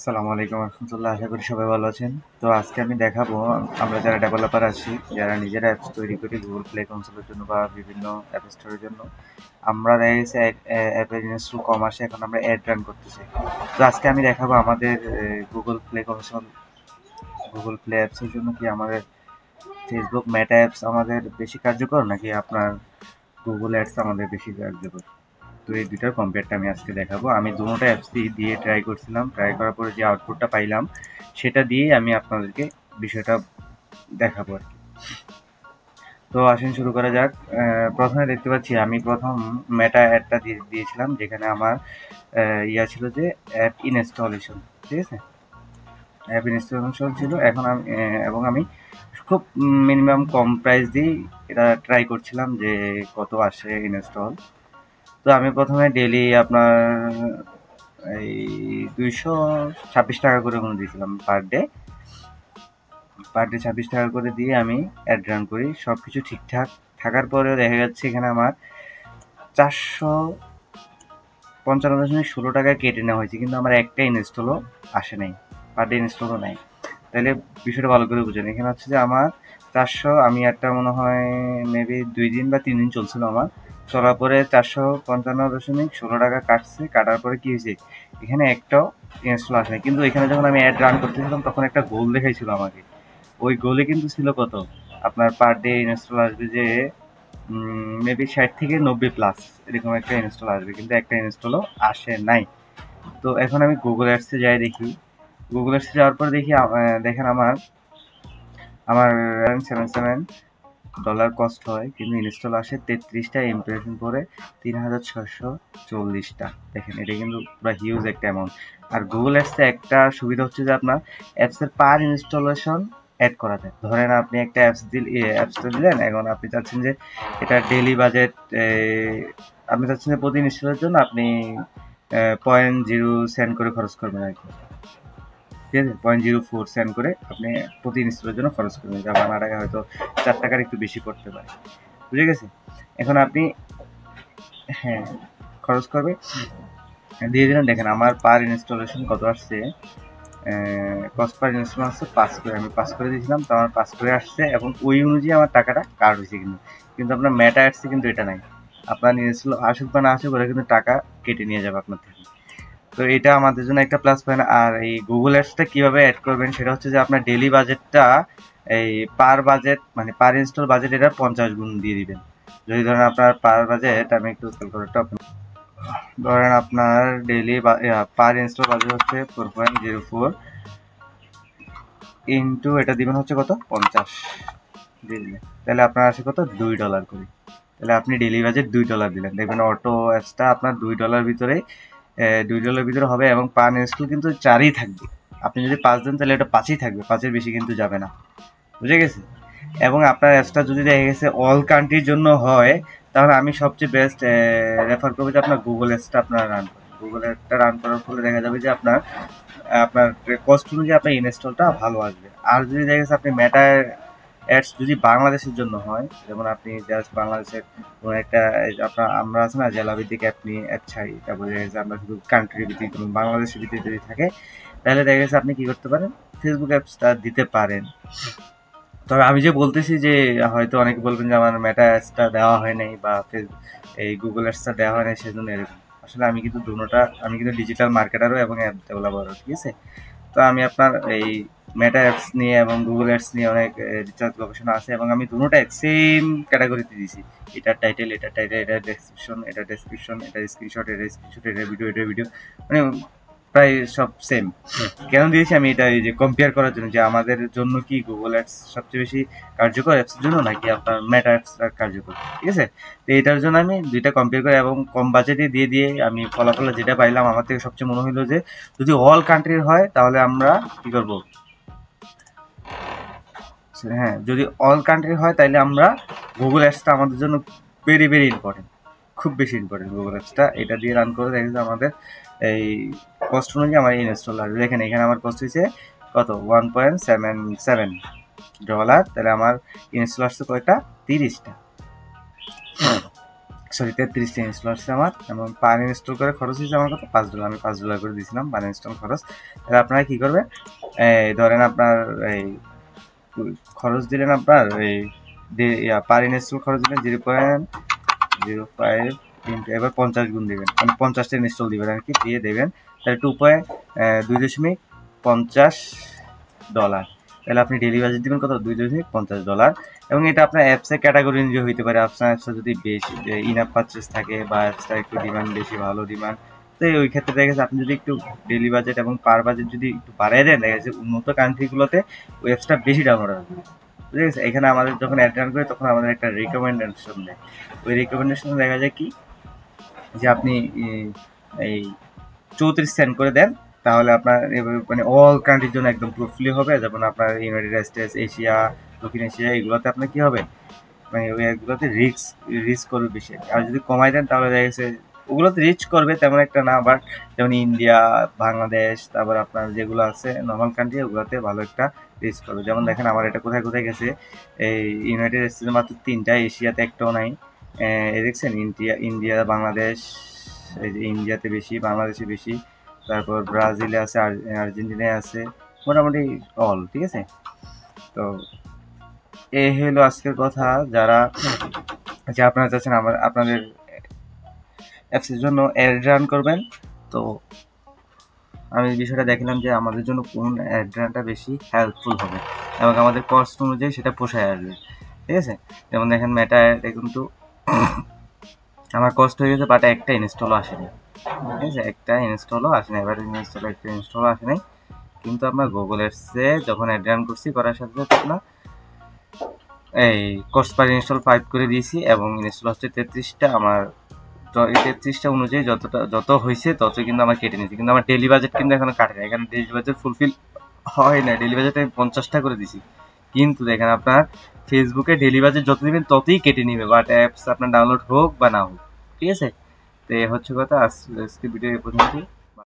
আসসালামু আলাইকুম রহমতুল্লাহ, আশা করি সবাই ভালো আছেন। তো আজকে আমি দেখাবো আমরা যারা ডেভেলপার আছি, যারা নিজেরা অ্যাপস তৈরি করি গুগল প্লে কনসোলের জন্য বা বিভিন্ন অ্যাপ স্টোরের জন্য, আমরা দেখা গেছে অ্যাপের ইনস্টল কম আসে, এখন আমরা অ্যাড রান করতে চাই। তো আজকে আমি দেখাবো আমাদের গুগল প্লে অ্যাপসের জন্য কি আমাদের ফেসবুক মেটা অ্যাপস আমাদের বেশি কার্যকর নাকি আপনার গুগল অ্যাডস আমাদের বেশি কার্যকর। তো এই দুইটার কম্পেয়ারটা আমি আজকে দেখাবো। আমি দুটোটা অ্যাপসই দিয়ে ট্রাই করছিলাম, ট্রাই করার পরে যে আউটপুটটা পাইলাম সেটা দিয়েই আমি আপনাদেরকে বিষয়টা দেখাবো আর কি। তো আসেন শুরু করা যাক। প্রথমে দেখতে পাচ্ছি আমি প্রথম মেটা অ্যাডটা দিয়েছিলাম, যেখানে আমার ইয়া ছিল যে অ্যাপ ইনস্টলেশন, ঠিক আছে, অ্যাপ ইনস্টলেশন ছিল। এখন আমি এবং আমি খুব মিনিমাম কম প্রাইস দিয়েই এটা ট্রাই করছিলাম যে কত আসে ইনস্টল। তো আমি প্রথমে ডেইলি আপনার এই 226 টাকা করে মনে দিয়েছিলাম পার ডে 26 টাকা করে দিয়ে আমি অ্যাড রান করি। সব কিছু ঠিকঠাক থাকার পরেও দেখা যাচ্ছে এখানে আমার 455.16 টাকা কেটে নেওয়া হয়েছে, কিন্তু আমার একটা ইনস্টলও আসে নাই, পার ডে ইনস্টলও নাই। তাহলে বিষয়টা ভালো করে বুঝেন। এখানে হচ্ছে যে আমার 400, আমি একটা মনে হয় মেবি 2 দিন বা 3 দিন চলছিল আমার, চলার পরে 455.16 টাকা কাটছে। কাটার পরে কি হয়েছে, এখানে একটাও ইনস্টল আসে নাই। কিন্তু এখানে যখন আমি অ্যাড রান করতেছিলাম তখন একটা গোল দেখাইছিল আমাকে। ওই গোলে কিন্তু ছিল কত, আপনার পার ডে ইনস্টল আসবে যে মেবি 60 থেকে 90 প্লাস এরকম একটা ইনস্টল আসবে, কিন্তু একটা ইনস্টলও আসে নাই। তো এখন আমি গুগল অ্যাডসে যাই, দেখি গুগল অ্যাডসে যাওয়ার পর দেখি দেখেন আমার আমার $77 কস্ট হয়, কিন্তু ইনস্টল আসে 33টা, ইমপ্রেশন পরে 3640টা। দেখেন এটা কিন্তু পুরো হিউজ একটা অ্যামাউন্ট। আর গুগল অ্যাপসে একটা সুবিধা হচ্ছে যে আপনার অ্যাপসের পার ইনস্টলেশন অ্যাড করা যায়। ধরেন আপনি একটা অ্যাপসটা দিলেন, এখন আপনি চাচ্ছেন যে এটা ডেইলি বাজেট, আপনি চাচ্ছেন যে প্রতি ইনস্টলের জন্য আপনি 0.0 সেন্ট করে খরচ করবেন আর কি, ঠিক আছে, 0.04 সেন্ট করে আপনি প্রতি ইনস্টলের জন্য খরচ করবেন, যা বাংলা টাকা হয়তো 4 টাকার একটু বেশি পড়তে পারে, বুঝে গেছে। এখন আপনি, হ্যাঁ, খরচ করবে, দিয়ে দিলেন। দেখেন আমার পার ইনস্টলেশন কত আসছে, কস্ট পার ইনস্টলেশন আসছে 5 করে, আমি 5 করে দিয়েছিলাম, তো আমার 5 করে আসছে, এবং ওই অনুযায়ী আমার টাকাটা কার্ড হয়েছে। কিন্তু কিন্তু আপনার মেটা আসছে কিন্তু এটা নাই, আপনার ইনস্টল আসুক বা না আসুক ওরা কিন্তু টাকা কেটে নিয়ে যাবে আপনার থেকে। তো এটা আমাদের জন্য একটা প্লাস পয়েন্ট। আর এই গুগল অ্যাডসটা কিভাবে অ্যাড করবেন সেটা হচ্ছে যে আপনার ডেইলি বাজেটটা এই পার বাজেট মানে পার ইনস্টল বাজেট এটা 50 গুণ দিয়ে দিবেন। যদি ধরেন আপনার পার বাজেট, আমি একটু ক্যালকুলেটরটা ধরেন আপনার ডেইলি পার ইনস্টল বাজেট হচ্ছে 4.04 ইন্টু এটা দিবেন হচ্ছে কত, 50 দিয়ে দিলেন, তাহলে আপনার আসে কত, $2 করে। তাহলে আপনি ডেইলি বাজেট $2 দিলেন, দেখবেন অটো অ্যাপসটা আপনার $2 ভিতরে $2 ভিতরে হবে, এবং পার ইনস্টল কিন্তু 4ই থাকবে। আপনি যদি 5 দেন তাহলে এটা 5ই থাকবে, 5-এর বেশি কিন্তু যাবে না, বুঝে গেছে। এবং আপনার অ্যাপসটা যদি দেখা গেছে অল কান্ট্রির জন্য হয়, তাহলে আমি সবচেয়ে বেস্ট রেফার করবো যে আপনার গুগল অ্যাপসটা আপনার রান করেন। গুগল অ্যাপটা রান করার ফলে দেখা যাবে যে আপনার আপনার কস্ট অনুযায়ী আপনার ইনস্টলটা ভালো আসবে। আর যদি দেখা গেছে আপনি মেটা অ্যাডস যদি বাংলাদেশের জন্য হয়, যেমন আপনি জাস্ট বাংলাদেশের কোনো একটা আপনার আমরা আছে না জেলাভিত্তিক অ্যাপ ছাড়ি, তারপরে দেখা গেছে আমরা শুধু কান্ট্রি ভিত্তিক বাংলাদেশের ভিত্তিক যদি থাকে, তাহলে দেখা গেছে আপনি কি করতে পারেন, ফেসবুক অ্যাপসটা দিতে পারেন। তবে আমি যে বলতেছি যে হয়তো অনেকে বলবেন যে আমার মেটা অ্যাডসটা দেওয়া হয় নাই বা এই গুগল অ্যাডসটা দেওয়া হয় নাই সেজন্য এরকম। আসলে আমি কিন্তু দুটোটা, আমি কিন্তু ডিজিটাল মার্কেটারও এবং অ্যাপ ডেভেলপারও, ঠিক আছে। তো আমি আপনার এই মেটা অ্যাপস নিয়ে এবং গুগল অ্যাডস নিয়ে অনেক রিসার্চ গবেষণা আছে, এবং আমি দুটোটা সেম ক্যাটাগরিতে দিয়েছি। এটার টাইটেল, এটা ডেসক্রিপশন, এটা ডেসক্রিপশন, এটা স্ক্রিনশট, এটা স্ক্রিনশট, এটা ভিডিও, এটা ভিডিও, মানে প্রায় সব সেম। কেন দিয়েছি আমি এটা, এই যে কম্পেয়ার করার জন্য যে আমাদের জন্য কি গুগল অ্যাডস সবচেয়ে বেশি কার্যকর অ্যাপসের জন্য নাকি আপনার মেটা অ্যাপস কার্যকর, ঠিক আছে। তো এটার জন্য আমি দুইটা কম্পেয়ার করে এবং কম বাজেটে দিয়ে আমি ফলাফল যেটা পাইলাম, আমার থেকে সবচেয়ে মনে হলো যে যদি অল কান্ট্রির হয় তাহলে আমরা কি করব, হ্যাঁ, যদি অল কান্ট্রি হয় তাহলে আমরা গুগল অ্যাপসটা আমাদের জন্য ভেরি ভেরি ইম্পর্টেন্ট, খুব বেশি ইম্পর্টেন্ট গুগল অ্যাপসটা। এটা দিয়ে রান করে দেখেছে আমাদের এই কস্ট অনুযায়ী আমার ইনস্টল আসবে। দেখেন এখানে আমার কস্ট হয়েছে কত, $1.77। তাহলে আমার ইনস্টল আসছে কয়টা, 30টা। সরি 33টা ইনস্টল আসছে আমার, এবং পার ইনস্টল করে খরচ হয়েছে আমার কত $5, আমি $5 করে দিয়েছিলাম পার ইনস্টল খরচ। তাহলে আপনারা কী করবেন, ধরেন আপনার এই খরচ দিলেন, আপনার এই পার ইনস্টল খরচ দিলেন 0.05 কিন্তু এবার 50 গুণ দেবেন, মানে 50টা ইনস্টল দিবেন আর কি, দিয়ে দেবেন তাহলে 2.50 তাহলে আপনি ডেইলি বাজেট দিবেন কত, $2.50। এবং এটা আপনার অ্যাপসের ক্যাটাগরি অনুযায়ী হইতে পারে। আপনার অ্যাপসটা যদি বেশি ইনাফ পারচেস থাকে বা অ্যাপসটা একটু ডিমান্ড বেশি, ভালো ডিমান্ড, তো ওই ক্ষেত্রে দেখা গেছে আপনি যদি একটু ডেইলি বাজেট এবং পার বাজেট যদি একটু বাড়াই দেন, দেখা যাচ্ছে উন্নত কান্ট্রিগুলোতে ওই অ্যাপসটা বেশি ডাউনলোড হবে। বুঝে গেছে? এখানে আমাদের যখন অ্যাড রান করি তখন আমাদের একটা রিকমেন্ডেশন দেয়, ওই রিকমেন্ডেশনে দেখা যায় কি যে আপনি এই 34 সেন্ট করে দেন, তাহলে আপনার মানে অল কান্ট্রির জন্য একদম প্রুফলি হবে। যেমন আপনার ইউনাইটেড স্টেটস, এশিয়া, দক্ষিণ এশিয়া, এগুলোতে আপনার কি হবে, মানে ওই এগুলোতে রিস্ক করবে বেশি। আর যদি কমাই দেন তাহলে দেখা গেছে ওগুলোতে রিচ করবে তেমন একটা না, বাট যেমন ইন্ডিয়া, বাংলাদেশ, তারপর আপনার যেগুলো আছে নর্মাল কান্ট্রি, ওগুলোতে ভালো একটা রিস্ক করবে। যেমন দেখেন আমার এটা কোথায় কোথায় গেছে, এই ইউনাইটেড স্টেটসে মাত্র 3টা, এশিয়াতে একটাও নাই। দেখছেন ইন্ডিয়া, বাংলাদেশ, এই যে ইন্ডিয়াতে বেশি, বাংলাদেশে বেশি, তারপর ব্রাজিলে আছে, আর্জেন্টিনায় আছে, মোটামুটি অল, ঠিক আছে। তো এই হলো আজকের কথা। যারা যে আপনারা চাচ্ছেন আপনাদের অ্যাপসের জন্য অ্যাড রান করবেন, তো আমি বিষয়টা দেখলাম যে আমাদের জন্য কোন অ্যাড রানটা বেশি হেল্পফুল হবে এবং আমাদের কস্ট অনুযায়ী সেটা পোষায় আসবে, ঠিক আছে। যেমন দেখেন মেটা অ্যাড কিন্তু আমার কস্ট হয়ে গেছে, বাট একটা ইনস্টলও আসেনি, ঠিক আছে, একটা ইনস্টলও আসেনি, এবার একটা ইনস্টলও আসেনি। কিন্তু আপনার গুগল অ্যাডসে যখন অ্যাড রান করছি, করার সাথে সাথে আপনার এই কস্ট পার ইনস্টল 5 করে দিয়েছি এবং ইনস্টল হচ্ছে 33টা। আমার 33টা অনুযায়ী যত হয়েছে তত কিন্তু আমার কেটে নিয়েছি, কিন্তু আমার ডেলি বাজেট কিন্তু এখনো কাটে না। এখানে ডেলি বাজেট ফুলফিল হয় না, ডেলি বাজেট আমি 50টা করে দিছি। কিন্তু দেখেন আপনার ফেসবুকে ডেলি বাজেট যত দিবেন ততই কেটে নিবে, বাট অ্যাপস আপনার ডাউনলোড হোক বা না হোক, ঠিক আছে। তো এই হচ্ছে কথা, আজকে ভিডিও এই পর্যন্ত।